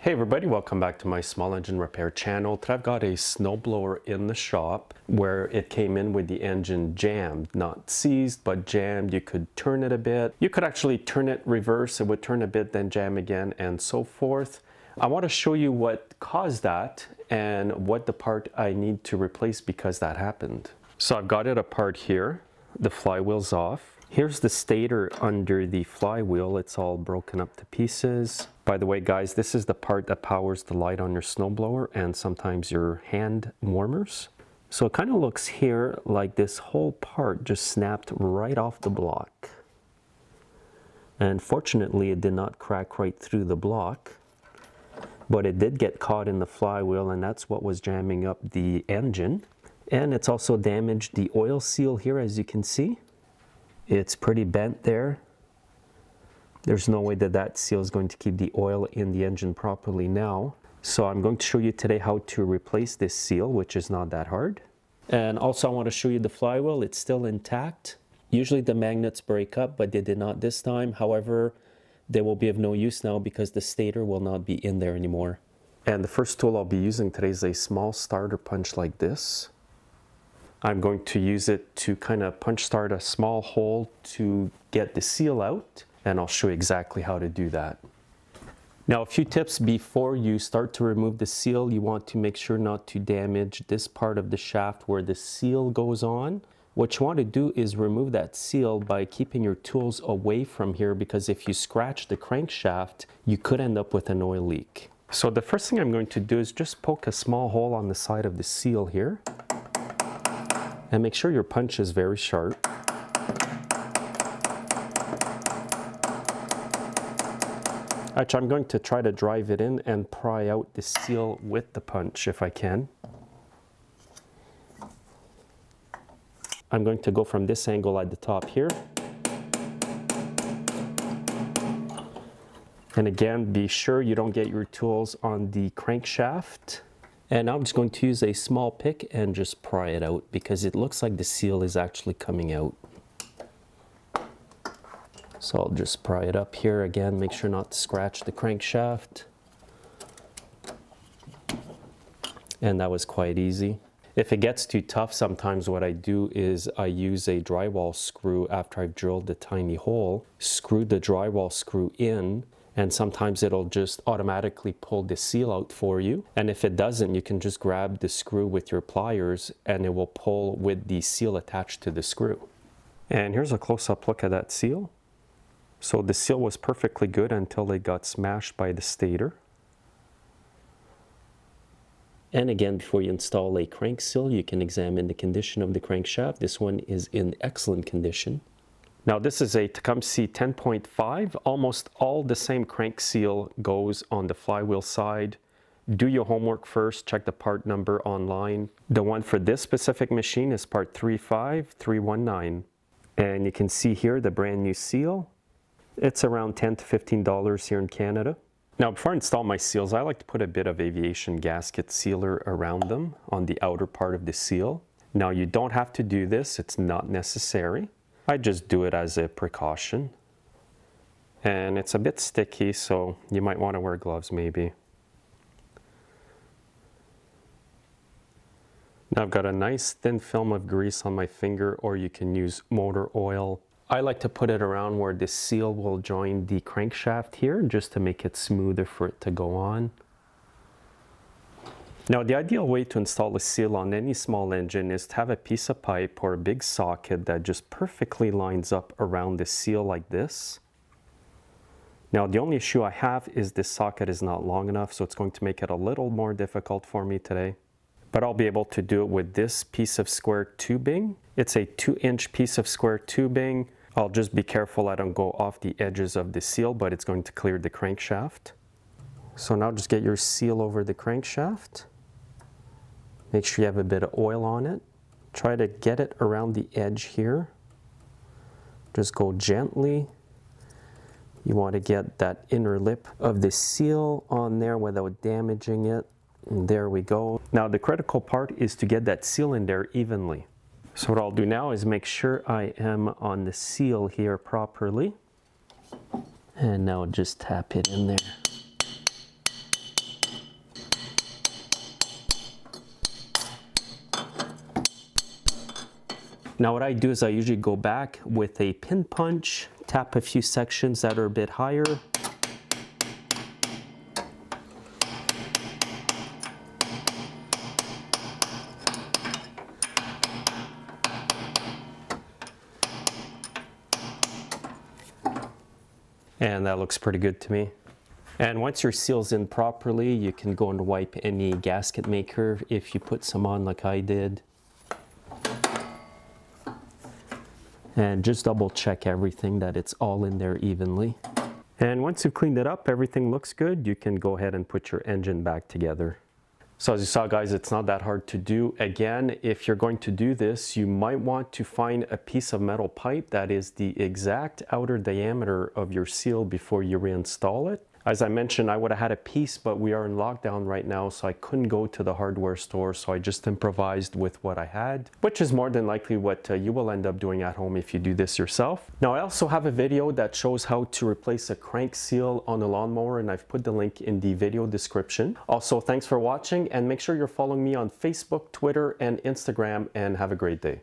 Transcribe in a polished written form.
Hey everybody, welcome back to my small engine repair channel. Today I've got a snowblower in the shop where it came in with the engine jammed, not seized but jammed. You could turn it a bit. You could actually turn it reverse, it would turn a bit then jam again and so forth. I want to show you what caused that and what the part I need to replace because that happened. So I've got it apart here. The flywheel's off. Here's the stator under the flywheel. It's all broken up to pieces. By the way, guys, this is the part that powers the light on your snowblower and sometimes your hand warmers. So it kind of looks here like this whole part just snapped right off the block. And fortunately, it did not crack right through the block, but it did get caught in the flywheel, and that's what was jamming up the engine. And it's also damaged the oil seal here, as you can see. It's pretty bent there. There's no way that that seal is going to keep the oil in the engine properly now. So I'm going to show you today how to replace this seal, which is not that hard. And also I want to show you the flywheel. It's still intact. Usually the magnets break up, but they did not this time. However, they will be of no use now because the stator will not be in there anymore. And the first tool I'll be using today is a small starter punch like this. I'm going to use it to kind of punch start a small hole to get the seal out, and I'll show you exactly how to do that. Now, a few tips before you start to remove the seal. You want to make sure not to damage this part of the shaft where the seal goes on. What you want to do is remove that seal by keeping your tools away from here, because if you scratch the crankshaft, you could end up with an oil leak. So the first thing I'm going to do is just poke a small hole on the side of the seal here. And make sure your punch is very sharp. Actually, I'm going to try to drive it in and pry out the seal with the punch if I can. I'm going to go from this angle at the top here. And again, be sure you don't get your tools on the crankshaft. And I'm just going to use a small pick and just pry it out because it looks like the seal is actually coming out. So I'll just pry it up here again, make sure not to scratch the crankshaft. And that was quite easy. If it gets too tough, sometimes what I do is I use a drywall screw after I've drilled the tiny hole, screw the drywall screw in, and sometimes it'll just automatically pull the seal out for you. And if it doesn't, you can just grab the screw with your pliers and it will pull with the seal attached to the screw. And here's a close-up look at that seal. So the seal was perfectly good until it got smashed by the stator. And again, before you install a crank seal, you can examine the condition of the crankshaft. This one is in excellent condition. Now this is a Tecumseh 10.5. Almost all the same crank seal goes on the flywheel side. Do your homework first, check the part number online. The one for this specific machine is part 35319. And you can see here the brand new seal. It's around $10 to $15 here in Canada. Now before I install my seals, I like to put a bit of aviation gasket sealer around them on the outer part of the seal. Now you don't have to do this, it's not necessary. I just do it as a precaution. And it's a bit sticky, so you might want to wear gloves maybe. Now I've got a nice thin film of grease on my finger, or you can use motor oil. I like to put it around where the seal will join the crankshaft here, just to make it smoother for it to go on. Now the ideal way to install a seal on any small engine is to have a piece of pipe or a big socket that just perfectly lines up around the seal like this. Now the only issue I have is this socket is not long enough, so it's going to make it a little more difficult for me today. But I'll be able to do it with this piece of square tubing. It's a 2-inch piece of square tubing. I'll just be careful I don't go off the edges of the seal, but it's going to clear the crankshaft. So now just get your seal over the crankshaft. Make sure you have a bit of oil on it. Try to get it around the edge here. Just go gently. You want to get that inner lip of the seal on there without damaging it. And there we go. Now the critical part is to get that seal in there evenly. So what I'll do now is make sure I am on the seal here properly. And now just tap it in there. Now what I do is I usually go back with a pin punch, tap a few sections that are a bit higher. And that looks pretty good to me. And once your seal's in properly, you can go and wipe any gasket maker if you put some on like I did. And just double check everything that it's all in there evenly. And once you've cleaned it up, everything looks good, you can go ahead and put your engine back together. So as you saw guys, it's not that hard to do. Again, if you're going to do this, you might want to find a piece of metal pipe that is the exact outer diameter of your seal before you reinstall it. As I mentioned, I would have had a piece, but we are in lockdown right now, so I couldn't go to the hardware store, so I just improvised with what I had, which is more than likely what you will end up doing at home if you do this yourself. Now, I also have a video that shows how to replace a crank seal on a lawnmower, and I've put the link in the video description. Also, thanks for watching, and make sure you're following me on Facebook, Twitter, and Instagram, and have a great day.